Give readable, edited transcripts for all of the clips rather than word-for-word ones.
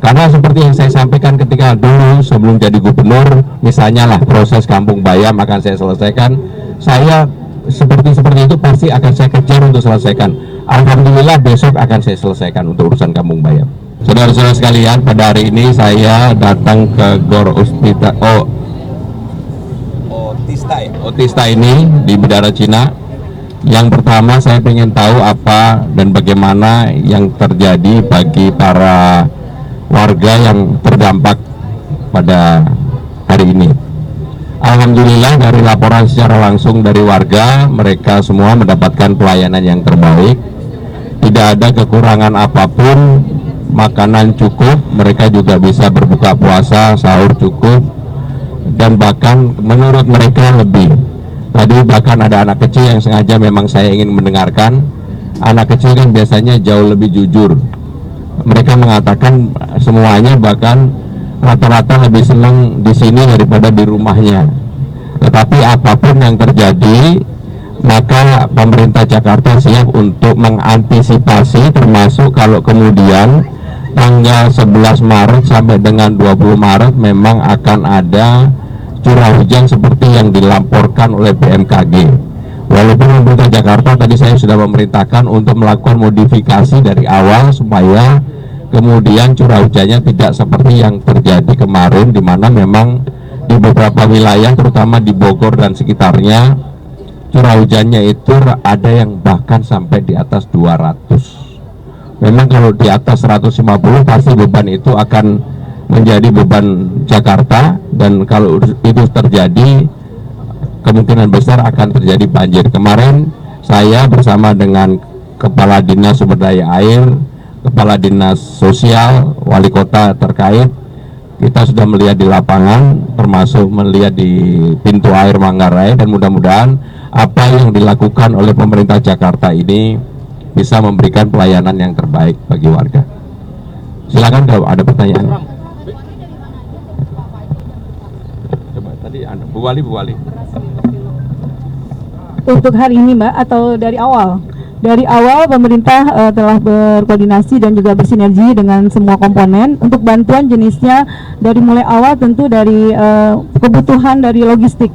Karena seperti yang saya sampaikan ketika dulu sebelum jadi gubernur, misalnya lah proses Kampung Bayam akan saya selesaikan, saya seperti itu pasti akan saya kejar untuk selesaikan. Alhamdulillah besok akan saya selesaikan untuk urusan Kampung Bayam. Saudara-saudara sekalian, pada hari ini saya datang ke Gor Otista ini di Bidara Cina. Yang pertama saya ingin tahu apa dan bagaimana yang terjadi bagi para warga yang terdampak pada hari ini. Alhamdulillah dari laporan secara langsung dari warga, mereka semua mendapatkan pelayanan yang terbaik. Tidak ada kekurangan apapun, makanan cukup, mereka juga bisa berbuka puasa, sahur cukup, dan bahkan menurut mereka lebih. Tadi bahkan ada anak kecil yang sengaja memang saya ingin mendengarkan. Anak kecil kan biasanya jauh lebih jujur. Mereka mengatakan semuanya bahkan rata-rata lebih senang di sini daripada di rumahnya. Tetapi apapun yang terjadi, maka pemerintah Jakarta siap untuk mengantisipasi, termasuk kalau kemudian tanggal 11 Maret sampai dengan 20 Maret memang akan ada curah hujan seperti yang dilaporkan oleh BMKG. Walaupun pemerintah Jakarta tadi saya sudah memerintahkan untuk melakukan modifikasi dari awal supaya kemudian curah hujannya tidak seperti yang terjadi kemarin, di mana memang di beberapa wilayah terutama di Bogor dan sekitarnya curah hujannya itu ada yang bahkan sampai di atas 200. Memang kalau di atas 150 pasti beban itu akan menjadi beban Jakarta, dan kalau itu terjadi kemungkinan besar akan terjadi banjir. Kemarin saya bersama dengan Kepala Dinas Sumber Daya Air, Kepala Dinas Sosial, Wali Kota terkait, kita sudah melihat di lapangan, termasuk melihat di pintu air Manggarai, dan mudah-mudahan apa yang dilakukan oleh pemerintah Jakarta ini bisa memberikan pelayanan yang terbaik bagi warga. Silakan kalau ada pertanyaan. Bu Wali. Untuk hari ini Mbak, atau dari awal? Dari awal pemerintah telah berkoordinasi dan juga bersinergi dengan semua komponen untuk bantuan jenisnya. Dari mulai awal tentu dari kebutuhan dari logistik,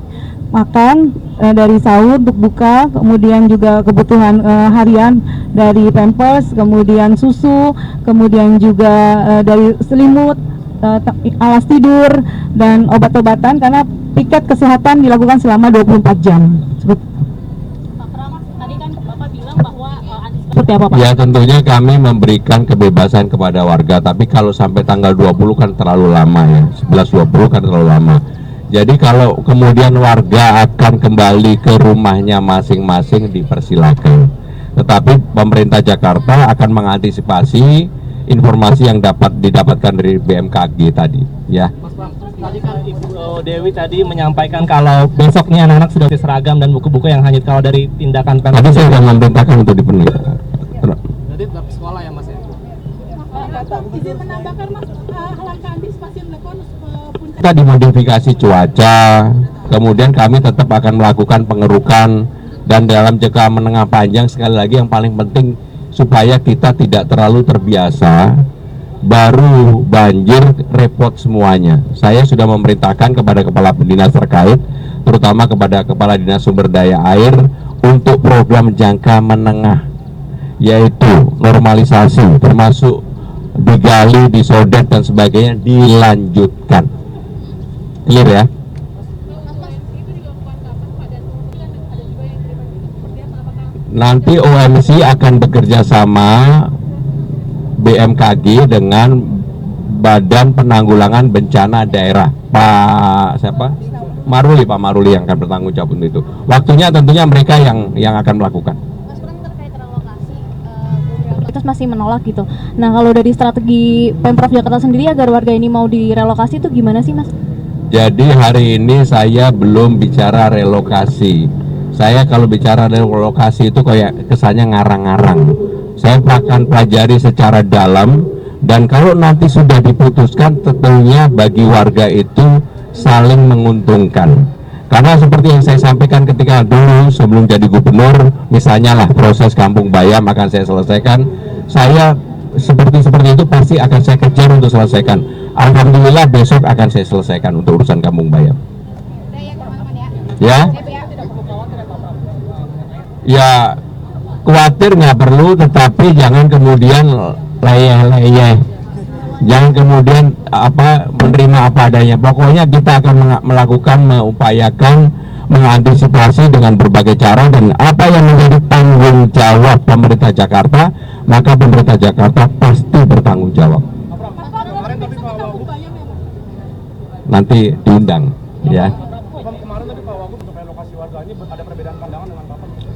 makan, dari sahur untuk buka, kemudian juga kebutuhan harian dari pampers, kemudian susu, kemudian juga dari selimut, alas tidur, dan obat-obatan, karena piket kesehatan dilakukan selama 24 jam. Pak Keramas, tadi kan Bapak bilang bahwa seperti apa Pak? Ya tentunya kami memberikan kebebasan kepada warga, tapi kalau sampai tanggal 20 kan terlalu lama ya, 11-20 kan terlalu lama. Jadi kalau kemudian warga akan kembali ke rumahnya masing-masing dipersilakan. Tetapi pemerintah Jakarta akan mengantisipasi informasi yang dapat didapatkan dari BMKG tadi, ya. Mas Bang, tadi kan Ibu Dewi tadi menyampaikan kalau besoknya anak-anak sudah seragam dan buku-buku yang hanyut kalau dari tindakan Pemprov. Tadi saya sudah memerintahkan untuk dipenuhi. Jadi tetap sekolah ya Mas ya? izin menambahkan Mas, langkah antisipasi melakukan Kita dimodifikasi cuaca, kemudian kami tetap akan melakukan pengerukan, dan dalam jangka menengah panjang sekali lagi yang paling penting supaya kita tidak terlalu terbiasa, baru banjir repot semuanya. Saya sudah memerintahkan kepada kepala dinas terkait, terutama kepada Kepala Dinas Sumber Daya Air, untuk program jangka menengah, yaitu normalisasi, termasuk digali, disodet dan sebagainya, dilanjutkan. Clear ya? Nanti OMC akan bekerja sama BMKG dengan Badan Penanggulangan Bencana Daerah, Pak siapa? Pak Maruli yang akan bertanggung jawab untuk itu. Waktunya tentunya mereka yang akan melakukan. Mas Pram, terkait relokasi, kita masih menolak gitu. Nah, kalau dari strategi Pemprov Jakarta sendiri agar warga ini mau direlokasi itu gimana sih Mas? Jadi hari ini saya belum bicara relokasi. Saya kalau bicara relokasi itu kayak kesannya ngarang-ngarang. Saya akan pelajari secara dalam, dan kalau nanti sudah diputuskan tentunya bagi warga itu saling menguntungkan. Karena seperti yang saya sampaikan ketika dulu sebelum jadi gubernur, misalnya lah proses Kampung Bayam akan saya selesaikan. Saya seperti itu pasti akan saya kejar untuk selesaikan. Alhamdulillah besok akan saya selesaikan untuk urusan Kampung Bayam. Ya, ya khawatir nggak perlu, tetapi jangan kemudian leyeh-leyeh, jangan kemudian menerima apa adanya. Pokoknya kita akan melakukan, mengupayakan, mengantisipasi dengan berbagai cara, dan apa yang menjadi tanggung jawab pemerintah Jakarta, maka pemerintah Jakarta pasti bertanggung jawab. Nanti diundang, ya.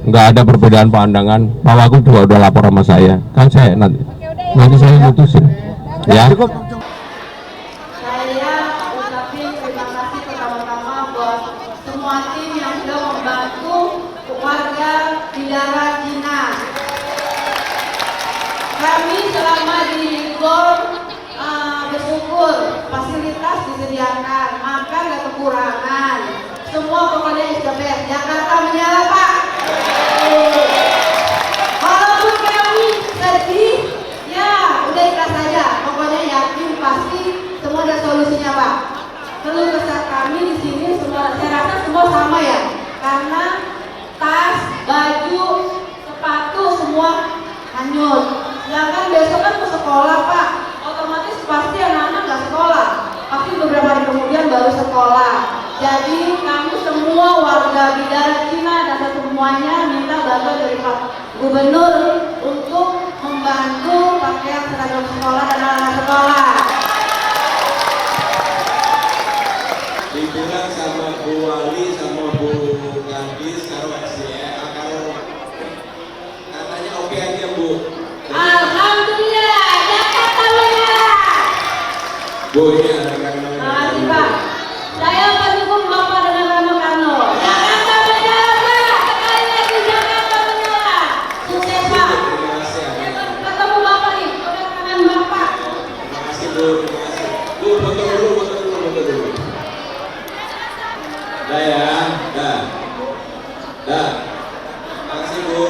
Nggak ada perbedaan pandangan. Pak Wagub juga udah lapor sama saya. Kan saya nanti saya mutusin. Ya. Saya ucapin terima kasih pertama-tama buat semua tim yang sudah membantu warga Bidara Cina. Kami selama di GOR bersyukur fasilitas disediakan, makan gak kekurangan. Semua pokoknya SDPR Jakarta menyala, Pak. Walaupun kami sedih, ya udah ikhlas saja. Pokoknya yakin pasti semua ada solusinya, Pak. Keluh kesah kami di sini semua, saya rasa semua sama ya, karena tas, baju, sepatu semua hanyut. Sedangkan besok kan ke sekolah, Pak. Otomatis pasti anak-anak nggak sekolah. Pasti beberapa hari kemudian baru sekolah. Jadi kami semua warga Bidara Cina dan semuanya minta bantuan dari Pak Gubernur untuk membantu pakaian seragam sekolah dan anak-anak sekolah. Dibilang sama Bu Wali sama Bu Gadis kalau katanya oke aja, Bu. Alhamdulillah, Jakarta menyala. Bu, ini ada Karno. Makasih, Pak. Saya pendukung Bapak dengan Rano Karno. Jakarta menyala, Pak. Sekali lagi Jakarta menyala. Sukses, Pak. Terima kasih. Ketemu Bapak nih, udah kangen Bapak. Terima kasih, Bu. Terima kasih. Bu, foto dulu. Dah ya, dah. Terima kasih, Bu.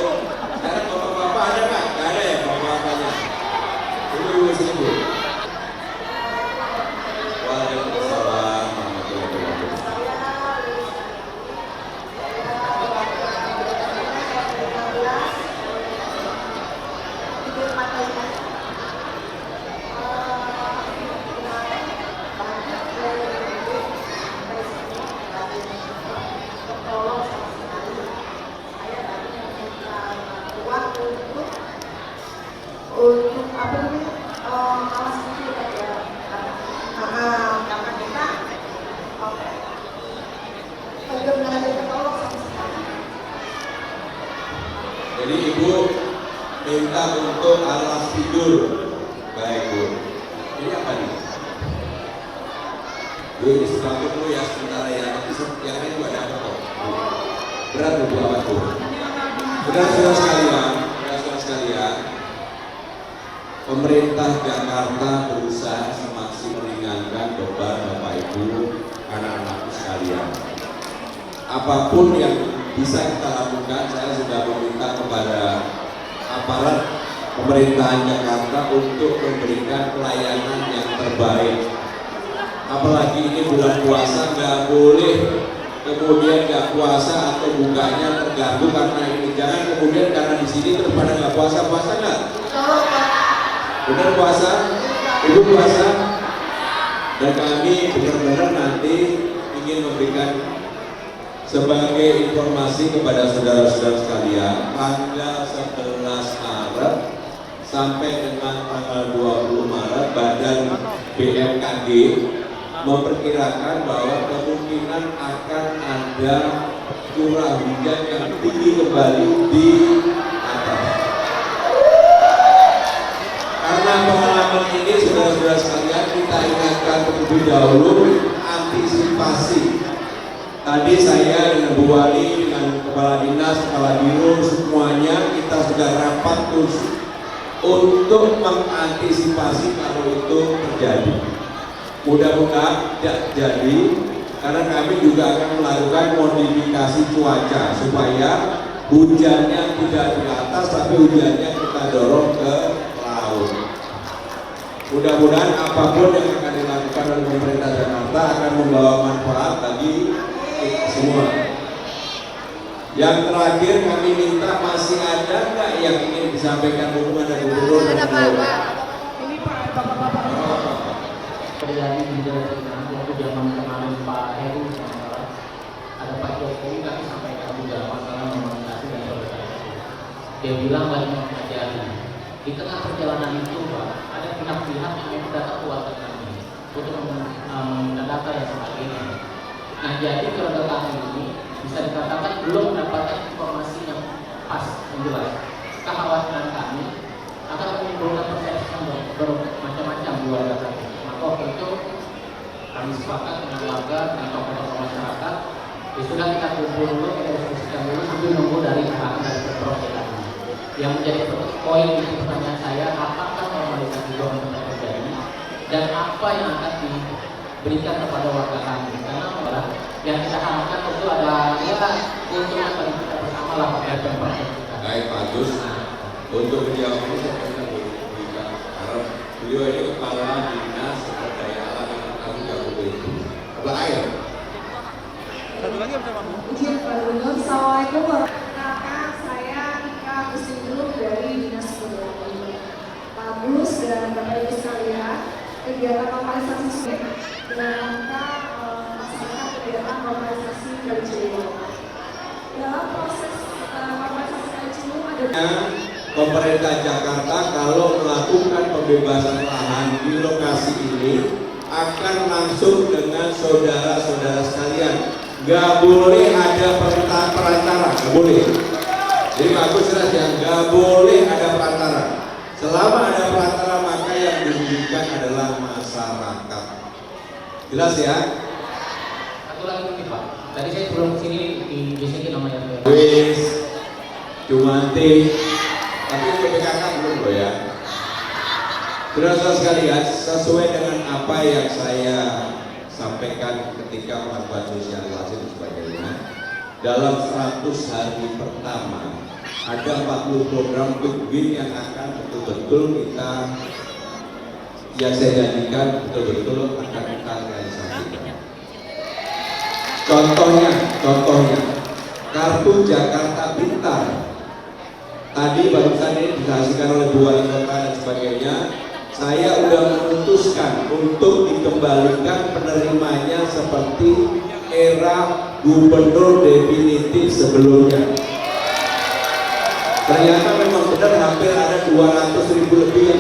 Sekarang bapak-bapak ada, Pak? Nggak ada ya bapak-bapaknya? Ibu sini, Bu. Waalaikumsalam warahmatullahi wabarakatuh. Untuk apa namanya alas itu ya, karena kita benar-benar ada ketolong sama sekali. Jadi Ibu minta untuk alas tidur. Baik, Bu. Ini apa nih? Bu, ini sesuatu dulu ya sementara ya. Nanti yang lain juga ada kok. Berat Bu apa Bu? Saudara-saudara sekalian, pemerintah Jakarta berusaha semaksimal meringankan beban Bapak Ibu, anak-anakku sekalian. Apapun yang bisa kita lakukan, saya sudah meminta kepada aparat pemerintahan Jakarta untuk memberikan pelayanan yang terbaik. Apalagi ini bulan puasa, nggak boleh kemudian nggak puasa atau bukanya terganggu karena ini. Jangan kemudian karena di sini terus pada nggak puasa nggak? Benar puasa? Ibu puasa? Dan kami benar-benar nanti ingin memberikan sebagai informasi kepada saudara-saudara sekalian, tanggal 11 Maret sampai dengan tanggal 20 Maret Badan BMKG memperkirakan bahwa kemungkinan akan ada curah hujan yang tinggi kembali di atas. Karena pengalaman ini saudara-saudara sekalian, kita ingatkan terlebih dahulu antisipasi. Tadi saya dengan Bu Wali, dengan Kepala Dinas, Kepala Biro, semuanya kita sudah rapat terus untuk mengantisipasi kalau itu terjadi. Mudah-mudahan tidak jadi, karena kami juga akan melakukan modifikasi cuaca supaya hujannya tidak di atas, tapi hujannya kita dorong ke laut. Mudah-mudahan apapun yang akan dilakukan oleh pemerintah Jakarta akan membawa manfaat bagi semua. Yang terakhir kami minta, masih ada nggak yang ingin disampaikan hubungan dari gubernur dan Pak. Ini Pak, bapak-bapak. Terjadi di Jawa waktu zaman kemarin Pak Heru, ada Pak Jokowi kami sampaikan juga masalah nominasi dan sosialisasi. Dia bilang lagi mempelajari. Di tengah perjalanan itu Pak, ada pihak-pihak yang datang ke warga kami untuk meminta data dan sebagainya. Nah jadi keluarga kami ini bisa dikatakan belum mendapatkan informasi yang pas, yang jelas. Kekhawatiran kami akan menimbulkan persepsi yang bermacam-macam di warga kami. Maka waktu itu kami sepakat dengan warga dan tokoh-tokoh masyarakat, ya sudah kita kumpul dulu, kita diskusikan dulu sambil nunggu dari arahan dari Pemprov DKI. Yang menjadi poin itu pertanyaan saya, apakah normalisasi itu akan terjadi dan apa yang akan diberikan kepada warga kami? Karena yang kita harapkan itu ada keuntungan bagi kita bersama lah dari Pemprov kita. Baik, bagus. Untuk menjawab ini saya akan berikan karena beliau ini kepala dinas sumber daya alam yang tanggung jawab itu. Kepala air. Satu lagi apa Pak? Izin Pak Gubernur, Assalamualaikum warahmatullahi. Saya Ika Kusingguluk dari Dinas Kebudayaan. Pak Gus dan Bapak Ibu sekalian, kegiatan normalisasi sungai dalam rangka melaksanakan kegiatan normalisasi Kali Ciliwung. Dalam proses normalisasi Kali Ciliwung ada Pemerintah Jakarta kalau melakukan pembebasan lahan di lokasi ini akan langsung dengan saudara-saudara sekalian. Gak boleh ada perantara, gak boleh. Jadi bagus jelas ya, gak boleh ada perantara. Selama ada perantara maka yang dirugikan adalah masyarakat. Jelas ya? Satu lagi mungkin Pak, tadi saya sebelum sini di sini namanya Wis, Jumanti, tapi untuk PKK belum loh ya. Saudara sekalian, sesuai dengan apa yang saya sampaikan ketika melakukan sosialisasi dan sebagainya, dalam 100 hari pertama ada 40 program quick win yang akan betul-betul kita, yang saya janjikan betul-betul akan kita realisasikan. Contohnya kartu Jakarta Pintar. Tadi barusan ini disaksikan oleh Bu Wali Kota dan sebagainya. Saya sudah memutuskan untuk dikembalikan penerimanya seperti era gubernur definitif sebelumnya. Ternyata memang benar hampir ada 200.000 lebih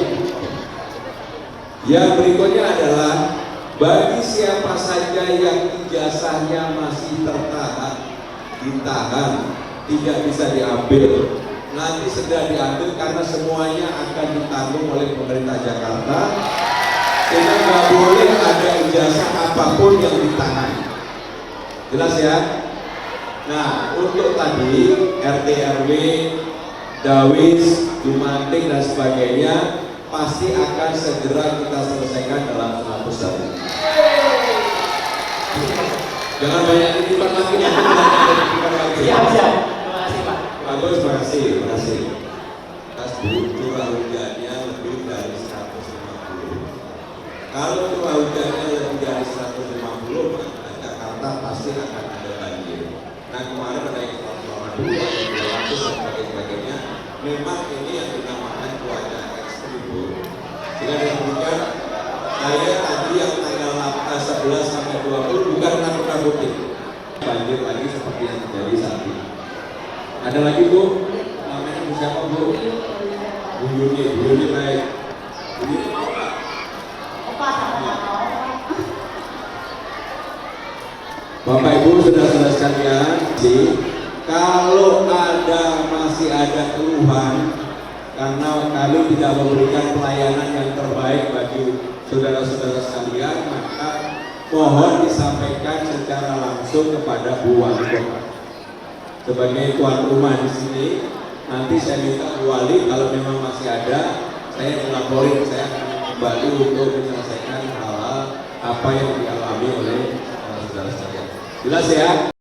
yang berikutnya adalah bagi siapa saja yang ijazahnya masih ditahan, tidak bisa diambil, nanti segera diambil karena semuanya akan ditanggung oleh pemerintah Jakarta. Sehingga nggak boleh ada ijazah apapun yang ditahan. Jelas ya? Nah, untuk tadi RT RW, Dawis, Jumantik dan sebagainya pasti akan segera kita selesaikan dalam 100 hari. Jangan banyak titipan lagi. Siap. Terima kasih Pak. Bagus, terima kasih. Curah hujannya lebih dari 150. Kalau curah hujannya lebih dari 150, maka Jakarta pasti akan ada banjir. Nah kemarin ada yang 1,2, 200 dan sebagainya. Memang ini yang dinamakan cuaca ekstrim. Sehingga demikian saya tadi yang tanggal 11 sampai 20 bukan nakut-nakutin banjir lagi seperti yang terjadi saat ini. Ada lagi Bu, namanya Bu siapa Bu? Bu Yuni baik. Bu Yuni mau nggak? Bapak Ibu saudara-saudara sekalian, kalau masih ada keluhan karena kami tidak memberikan pelayanan yang terbaik bagi saudara-saudara sekalian, maka mohon disampaikan secara langsung kepada Bu Wali Kota. Sebagai tuan rumah di sini, nanti saya minta Bu Wali kalau memang masih ada, saya melaporin, saya akan kembali untuk menyelesaikan hal-hal apa yang dialami oleh saudara sekalian. Jelas ya?